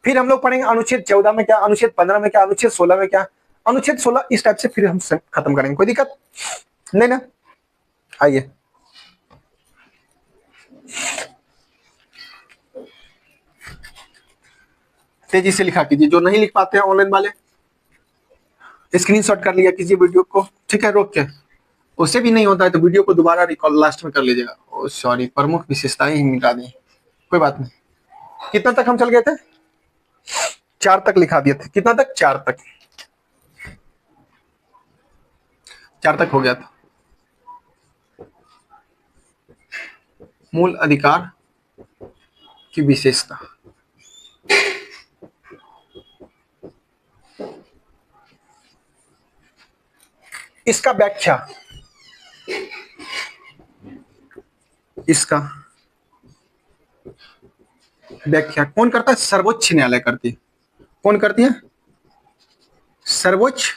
फिर हम लोग पढ़ेंगे अनुच्छेद 14 में क्या, अनुच्छेद 15 में क्या, अनुच्छेद 16 में क्या, अनुच्छेद 16, इस टाइप से फिर हम खत्म करेंगे। कोई दिक्कत नहीं ना? आइए, तेजी से लिखा कीजिए, जो नहीं लिख पाते हैं ऑनलाइन वाले स्क्रीनशॉट कर लिया कीजिए वीडियो को, ठीक है? रोक के, उससे भी नहीं होता है तो वीडियो को दोबारा रिकॉर्ड लास्ट में कर लीजिएगा। ओ सॉरी, प्रमुख विशेषताएं ही मिटा दी, कोई बात नहीं। कितना तक हम चल गए थे? 4 तक लिखा दिए थे। कितना तक? 4 तक, 4 तक हो गया था। मूल अधिकार की विशेषता, इसका व्याख्या, इसका व्याख्या कौन करता है? सर्वोच्च न्यायालय करती है। कौन करती है? सर्वोच्च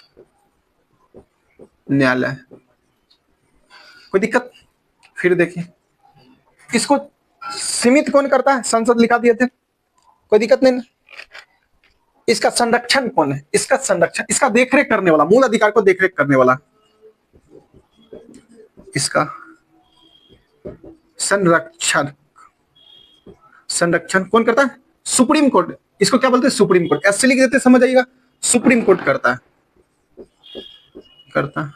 न्यायालय। कोई दिक्कत? फिर देखिए, इसको सीमित कौन करता है? संसद लिखा दिए थे। कोई दिक्कत नहीं ना। इसका संरक्षण कौन है? इसका संरक्षण, इसका देखरेख करने वाला, मूल अधिकार को देखरेख करने वाला, इसका संरक्षण, संरक्षण कौन करता है? Supreme court. इसको क्या बोलते हैं? Supreme court. ऐसे लिख देते, समझ आइएगा, सुप्रीम कोर्ट करता है, करता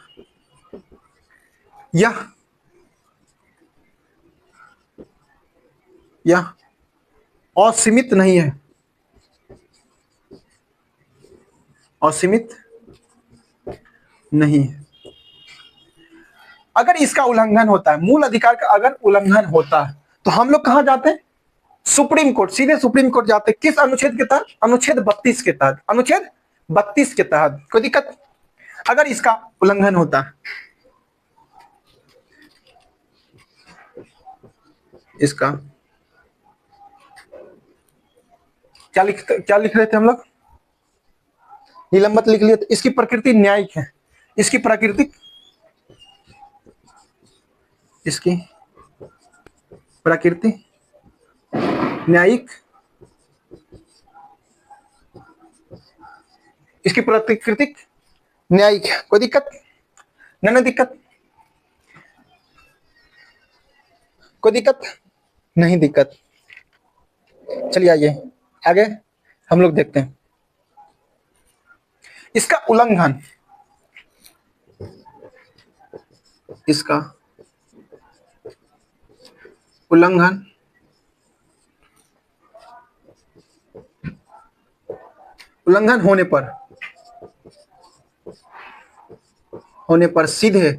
यह असीमित नहीं है, असीमित नहीं है। अगर इसका उल्लंघन होता है, मूल अधिकार का अगर उल्लंघन होता है, तो हम लोग कहां जाते हैं? सुप्रीम कोर्ट, सीधे सुप्रीम कोर्ट जाते हैं। किस अनुच्छेद के तहत? अनुच्छेद 32 के तहत, अनुच्छेद 32 के तहत। कोई दिक्कत? अगर इसका उल्लंघन होता है, इसका क्या लिख रहे थे हम लोग? निलंबित लिख लिए। तो इसकी प्रकृति न्यायिक है, इसकी प्रकृति, इसकी प्रकृति न्यायिक, इसकी प्रकृति न्यायिक है। कोई दिक्कत? नहीं दिक्कत, कोई दिक्कत नहीं, दिक्कत। चलिए आइए आगे हम लोग देखते हैं। इसका उल्लंघन, इसका उल्लंघन उल्लंघन होने पर सीधे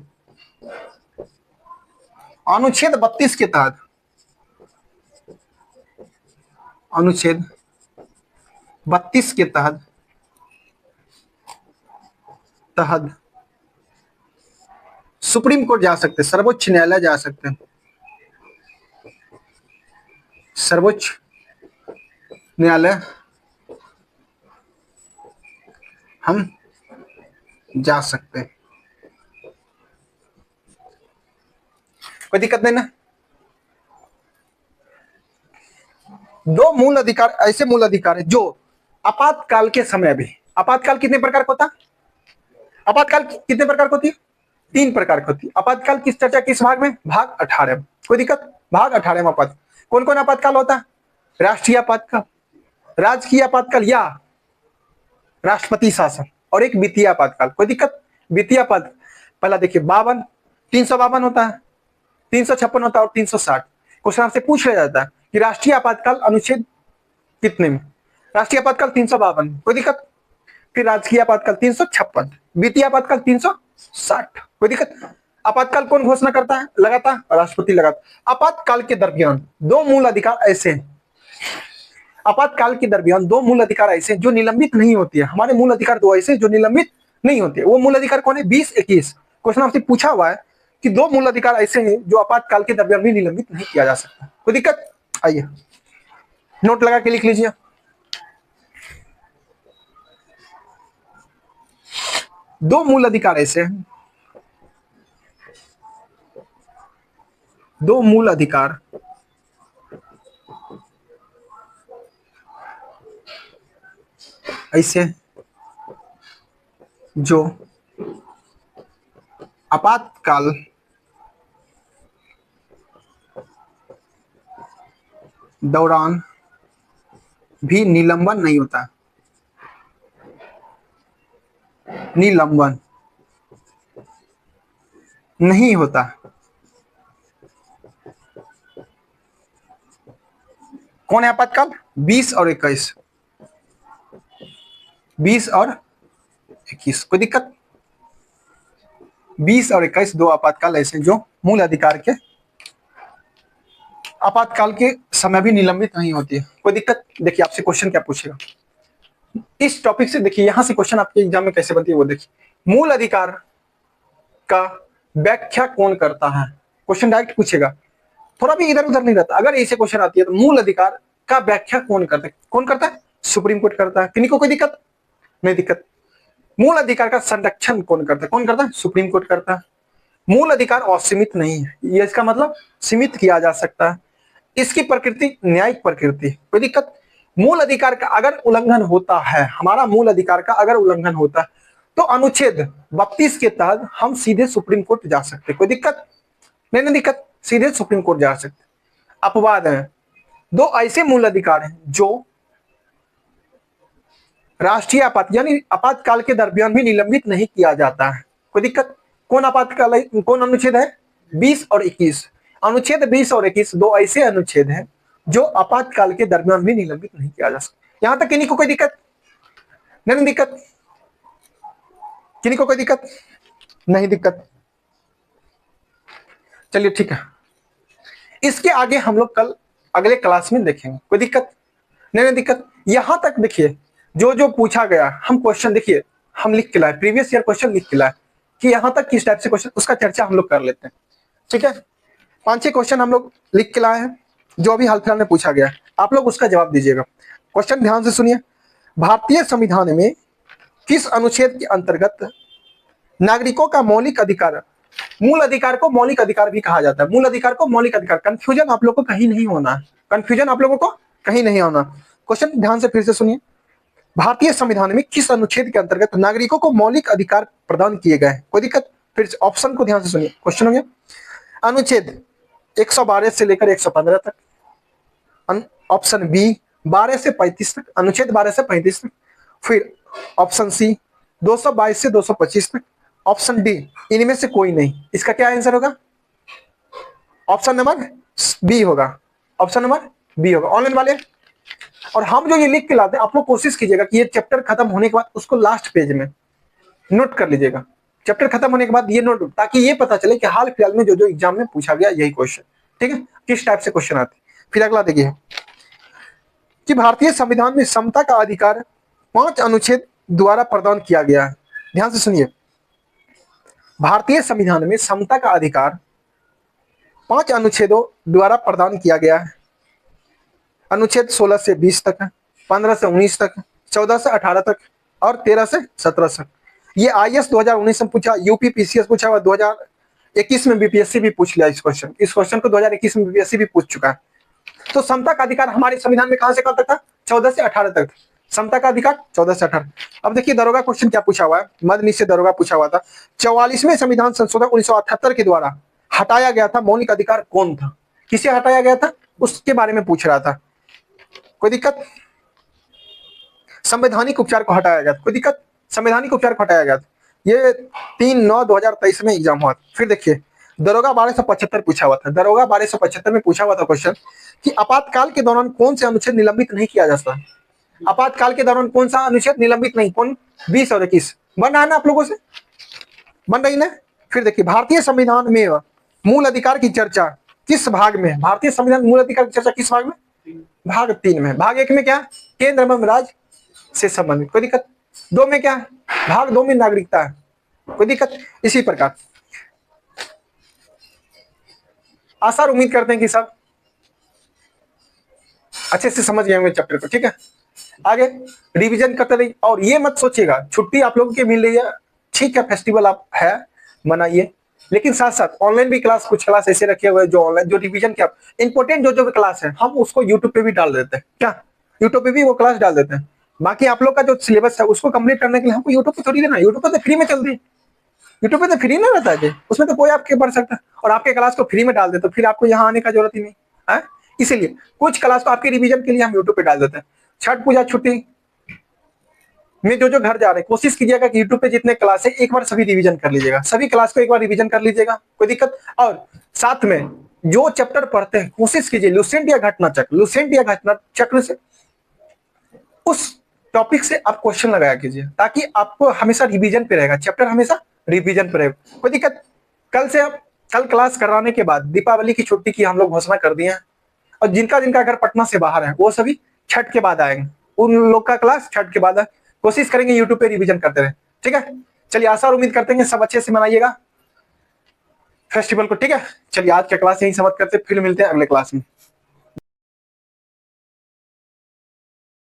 अनुच्छेद 32 के तहत, अनुच्छेद 32 के तहत सुप्रीम कोर्ट जा सकते, सर्वोच्च न्यायालय जा सकते हैं, सर्वोच्च न्यायालय हम जा सकते हैं। कोई दिक्कत नहीं ना। दो मूल अधिकार, ऐसे मूल अधिकार है जो आपातकाल के समय भी, आपातकाल कितने प्रकार का होता है? आपातकाल कितने प्रकार की होती है? 3 प्रकार की होती है। आपातकाल किस चर्चा किस भाग में? भाग 18। कोई दिक्कत? भाग 18 में आपात कौन कौन आपातकाल होता है? राष्ट्रीय आपातकाल, राजकीय आपातकाल या राष्ट्रपति शासन, और एक वित्तीय आपातकाल। कोई दिक्कत? वित्तीय आपात पहला देखिए 52, 352 होता है, 356 होता है और 360। क्वेश्चन आपसे पूछ लिया जाता है कि राष्ट्रीय आपातकाल अनुच्छेद कितने में? राष्ट्रीय आपातकाल 352। कोई दिक्कत? फिर राजकीय आपातकाल 356, वित्तीय आपातकाल 360। कोई दिक्कत? आपातकाल कौन घोषणा करता है? लगाता है राष्ट्रपति लगाता। आपातकाल के दरमियान दो मूल अधिकार ऐसे हैं, आपातकाल के दरमियान दो मूल अधिकार ऐसे जो निलंबित नहीं होती है। हमारे मूल अधिकार दो ऐसे जो निलंबित नहीं होते। वो मूल अधिकार कौन है? 20-21। क्वेश्चन आपसे पूछा हुआ है कि दो मूल अधिकार ऐसे हैं जो आपातकाल के दरमियान भी निलंबित नहीं किया जा सकता। कोई दिक्कत? आइए नोट लगा के लिख लीजिए। दो मूल अधिकार ऐसे हैं, दो मूल अधिकार ऐसे जो आपातकाल दौरान भी निलंबन नहीं होता, निलंबन नहीं होता। कौन है आपातकाल? 20 और 21, 20 और 21। कोई दिक्कत? 20 और 21 दो आपातकाल ऐसे जो मूल अधिकार के आपातकाल के समय भी निलंबित नहीं होती है। कोई दिक्कत? देखिए आपसे क्वेश्चन क्या पूछेगा इस टॉपिक से। देखिए यहां से क्वेश्चन आपके एग्जाम में कैसे बनती है वो देखिए। मूल अधिकार का व्याख्या कौन करता है? क्वेश्चन डायरेक्ट पूछेगा, थोड़ा भी इधर उधर नहीं रहता। अगर ऐसे क्वेश्चन आती है तो मूल अधिकार का व्याख्या कौन करता है? कौन करता है? सुप्रीम कोर्ट करता है। किन्हीं को कोई दिक्कत नहीं? दिक्कत। मूल अधिकार का संरक्षण कौन करता है? कौन करता है? सुप्रीम कोर्ट करता है। मूल अधिकार असीमित नहीं है, ये इसका मतलब सीमित किया जा सकता है। इसकी प्रकृति न्यायिक प्रकृति। कोई दिक्कत? मूल अधिकार का अगर उल्लंघन होता है, हमारा मूल अधिकार का अगर उल्लंघन होता है, तो अनुच्छेद 32 के तहत हम सीधे सुप्रीम कोर्ट जा सकते, कोई दिक्कत नहीं दिक्कत, सीधे सुप्रीम कोर्ट जा सकते। अपवाद है, दो ऐसे मूल अधिकार हैं जो राष्ट्रीय आपात यानी आपातकाल के दरमियान भी निलंबित नहीं किया जाता है, कोई दिक्कत। कौन आपातकाल, कौन अनुच्छेद है? 20 और 21। अनुच्छेद 20 और 21 दो ऐसे अनुच्छेद हैं जो आपातकाल के दरमियान भी निलंबित नहीं किया जा सकता। यहां तक किन्हीं को कोई दिक्कत नहीं दिक्कत, किन्हीं को कोई दिक्कत नहीं दिक्कत। चलिए ठीक है, इसके आगे हम लोग कल अगले क्लास में देखेंगे, कोई दिक्कत नहीं दिक्कत। यहां तक देखिए जो जो पूछा गया, हम क्वेश्चन देखिए हम लिख के लाए, प्रीवियस ईयर क्वेश्चन लिख के लाए कि यहां तक किस टाइप से क्वेश्चन, उसका चर्चा हम लोग कर लेते हैं, ठीक है। 5-6 क्वेश्चन हम लोग लिख के लाए हैं जो अभी हाल फिलहाल में पूछा गया, आप लोग उसका जवाब दीजिएगा। क्वेश्चन ध्यान से सुनिए, भारतीय संविधान में किस अनुच्छेद के अंतर्गत नागरिकों का मौलिक अधिकार, मूल अधिकार को मौलिक अधिकार भी कहा जाता है, मूल अधिकार को मौलिक अधिकार, कंफ्यूजन आप लोगों को कहीं नहीं होना, कंफ्यूजन आप लोगों को कहीं नहीं होना। क्वेश्चन ध्यान से फिर से सुनिए, भारतीय संविधान में किस अनुच्छेद के अंतर्गत नागरिकों को मौलिक अधिकार प्रदान किए गए हैं, कोई दिक्कत। फिर ऑप्शन को ध्यान से सुनिए, क्वेश्चन हो गया अनुच्छेद 112 से लेकर 115 तक, ऑप्शन बी 12 से 35 तक, अनुच्छेद 12 से 35 तक, फिर ऑप्शन सी 222 से 225 तक, ऑप्शन डी इनमें से कोई नहीं। इसका क्या आंसर होगा? ऑप्शन नंबर बी होगा, ऑप्शन नंबर बी होगा। ऑनलाइन वाले और हम जो ये लिख के लाते हैं, आप लोग कोशिश कीजिएगा कि ये चैप्टर खत्म होने के बाद उसको लास्ट पेज में नोट कर लीजिएगा, चैप्टर खत्म होने के बाद ये नोट, ताकि ये पता चले कि हाल फिलहाल में जो जो एग्जाम में पूछा गया यही क्वेश्चन, ठीक है, किस टाइप से क्वेश्चन आते। फिर अगला देखिए कि भारतीय संविधान में समता का अधिकार 5 अनुच्छेद द्वारा प्रदान किया गया है। ध्यान से सुनिए, भारतीय संविधान में समता का अधिकार 5 अनुच्छेदों द्वारा प्रदान किया गया है। अनुच्छेद 16 से 20 तक है, 15 से 19 तक, 14 से 18 तक और 13 से 17 तक। ये IAS 2019 में पूछा, यूपी PCS पूछा हुआ, 2021 में BPSC भी पूछ लिया इस क्वेश्चन को 2021 में BPSC भी पूछ चुका है। तो समता का अधिकार हमारे संविधान में कहां से कहां तक था? 14 से 18 तक। समता का अधिकार 14 से 18। अब देखिए दरोगा क्वेश्चन क्या पूछा हुआ है, मद निषेध दरोगा पूछा हुआ था। 44वें संविधान संशोधन 1978 के द्वारा हटाया गया था मौलिक अधिकार कौन था, किसे हटाया गया था, उसके बारे में पूछ रहा था, कोई दिक्कत। संवैधानिक उपचार को हटाया गया था, कोई दिक्कत, संवैधानिक उपचार को हटाया गया था। ये 3/9/2023 में एग्जाम हुआ था। फिर देखिए दरोगा 1275 पूछा हुआ था, दरोगा 1275 में पूछा हुआ था क्वेश्चन कि आपातकाल के दौरान कौन से अनुच्छेद निलंबित नहीं किया जा सकता। आपातकाल के दौरान कौन सा अनुच्छेद निलंबित नहीं, कौन? 20 और 21 बन रहा है ना आप लोगों से, बन रही ना। फिर देखिए भारतीय संविधान में मूल अधिकार की चर्चा किस भाग में? भारतीय संविधान मूल अधिकार की चर्चा किस भाग में? भाग 3 में। भाग 1 में क्या? केंद्र एवं राज्य से संबंधित, कोई दिक्कत। 2 में क्या? भाग 2 में नागरिकता है, कोई दिक्कत। इसी प्रकार आशा और उम्मीद करते हैं कि सब अच्छे से समझ गए होंगे चैप्टर को, ठीक है। आगे रिवीजन करते रहिए और ये मत सोचिएगा छुट्टी आप लोगों की मिल रही है, ठीक है, फेस्टिवल आप है मनाइए, लेकिन साथ साथ ऑनलाइन भी क्लास, कुछ क्लास ऐसे रखे हुए जो ऑनलाइन जो रिवीजन के इंपॉर्टेंट जो भी क्लास है हम उसको यूट्यूब पे भी डाल देते हैं, क्या यूट्यूब पे भी वो क्लास डाल देते हैं। बाकी आप लोग का जो सिलेबस है उसको कंप्लीट करने के लिए हमको यूट्यूब पे थोड़ी देना, यूट्यूब पे तो फ्री में चलती है, यूट्यूब पे तो फ्री ना रहता है, उसमें तो कोई आपके पढ़ सकता है और आपके क्लास को फ्री में डाल दे तो फिर आपको यहाँ आने का जरूरत ही नहीं है। इसीलिए कुछ क्लास को आपके रिवीजन के लिए हम यूट्यूब पे डाल देते हैं। छठ पूजा छुट्टी में जो जो घर जा रहे हैं कोशिश कीजिएगा कि यूट्यूब पे जितने क्लास है एक बार सभी रिवीजन कर लीजिएगा, सभी क्लास को एक बार रिवीजन कर लीजिएगा, कोई दिक्कत। और साथ में जो चैप्टर पढ़ते हैं कोशिश कीजिए लुसेंट या घटना चक्र, लुसेंट या घटना चक्र से उस टॉपिक से आप क्वेश्चन लगाया कीजिए ताकि आपको हमेशा रिवीजन पे रहेगा, चैप्टर हमेशा रिवीजन पे रहेगा, कोई दिक्कत। कल से आप कल क्लास कराने के बाद दीपावली की छुट्टी की हम लोग घोषणा कर दिए हैं और जिनका जिनका घर पटना से बाहर है वो सभी छठ के बाद आएंगे, उन लोग का क्लास छठ के बाद है। कोशिश करेंगे यूट्यूब पे रिवीजन करते रहे, ठीक है। चलिए आशा और उम्मीद करते हैं सब अच्छे से मनाइएगा फेस्टिवल को, ठीक है। चलिए आज का क्लास यहीं समाप्त करते, फिर मिलते हैं अगले क्लास में।